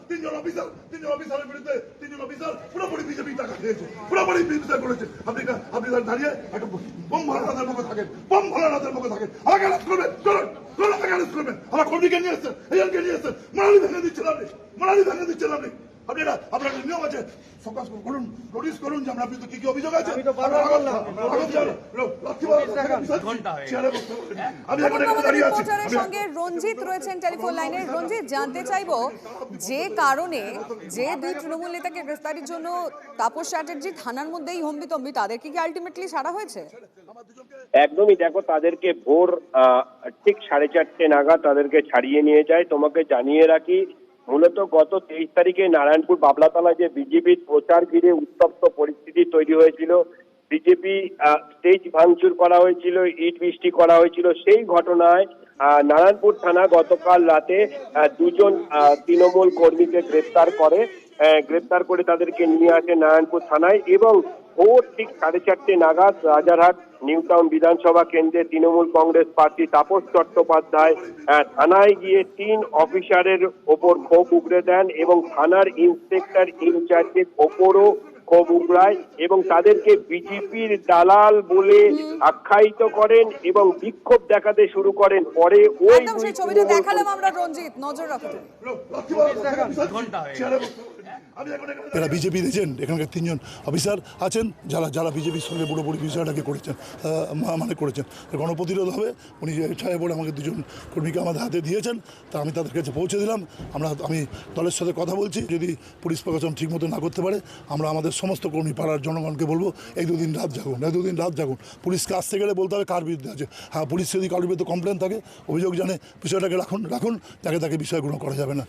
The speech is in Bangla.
তিনজন অফিসারের বিরুদ্ধে তিনজন অফিসার পুরোপুরি বিজেপি টাকা খেয়েছে, পুরোপুরি বিরোধিতা করেছে। আপনি দাঁড়িয়ে একটা বোম ভরানাদের মুখে থাকেন, বোম ভরানাদের মুখে থাকেন। আমাকে অ্যারেস্ট করবেন, চলুন চলুন, আমাকে অ্যারেস্ট করবেন। আমার কর্মীকে নিয়ে এসছেন, এজেন্টকে নিয়ে এসছেন, মোনালি ভেঙে দিচ্ছেন আপনি, মোনালি ভেঙে দিচ্ছেন আপনি। আপনার নিয়ম আছে, ফোকাস করুন, নোটিস করুন যে আপনি তো কি কি অভিযোগ আছে। সঙ্গে রঞ্জিত রয়েছেন টেলিফোন লাইনে। রঞ্জিত, জানতে চাইবো যে কারণে যে দুই তৃণমূল নেতাকে গ্রেফতারির জন্য তাপস চ্যাটার্জি থানার মধ্যেই হম্বিতম্বি, তাদেরকে কি আলটিমেটলি ছাড়া হয়েছে? একদমই, দেখো তাদেরকে ভোর ঠিক 4:30 নাগাদ তাদেরকে ছাড়িয়ে নিয়ে যায়। তোমাকে জানিয়ে রাখি, মূলত গত 23 তারিখে নারায়ণপুর বাবলাতলা যে বিজেপির প্রচার ঘিরে উত্তপ্ত পরিস্থিতি তৈরি হয়েছিল, বিজেপি স্টেজ ভাঙচুর করা হয়েছিল, ইট বৃষ্টি করা হয়েছিল, সেই ঘটনায় নারায়ণপুর থানা গতকাল রাতে দুজন তৃণমূল কর্মীকে গ্রেপ্তার করে তাদেরকে নিয়ে আসে নারায়ণপুর থানায়। এবং ভোর ঠিক 4:30 নাগাদ রাজারহাট নিউ টাউন বিধানসভা কেন্দ্রে তৃণমূল কংগ্রেস প্রার্থী তাপস চট্টোপাধ্যায় থানায় গিয়ে 3 অফিসারের ওপর ক্ষোভ উগড়ে দেন এবং থানার ইন্সপেক্টর ইনচার্জের ওপরও ক্ষোভ উগড়ায় এবং তাদেরকে বিজেপির দালাল বলে আখ্যায়িত করেন এবং বিক্ষোভ দেখাতে শুরু করেন। পরে ওই ছবিটা দেখালাম আমরা, রঞ্জিত নজর রাখুন। এরা বিজেপি এজেন্ট, এখানকার 3জন অফিসার আছেন যারা বিজেপির সঙ্গে পুরোপুরি বিষয়টাকে করেছেন, গণপ্রতিরোধ হবে। উনি ছায়া পড়ে আমাকে 2জন কর্মীকে আমাদের হাতে দিয়েছেন, তা আমি তাদের কাছে পৌঁছে দিলাম। আমি দলের সাথে কথা বলছি, যদি পুলিশ প্রশাসন ঠিকমতো না করতে পারে আমরা আমাদের সমস্ত কর্মী পাড়ার জনগণকে বলবো এই দুদিন রাত জাগুন। পুলিশকে আসতে গেলে বলতে হবে কার বিরুদ্ধে আছে। হ্যাঁ, পুলিশ যদি কারোর বিরুদ্ধে কমপ্লেন থাকে, অভিযোগ জানে, বিষয়টাকে রাখুন, তাকে বিষয় গ্রহণ করা যাবে না।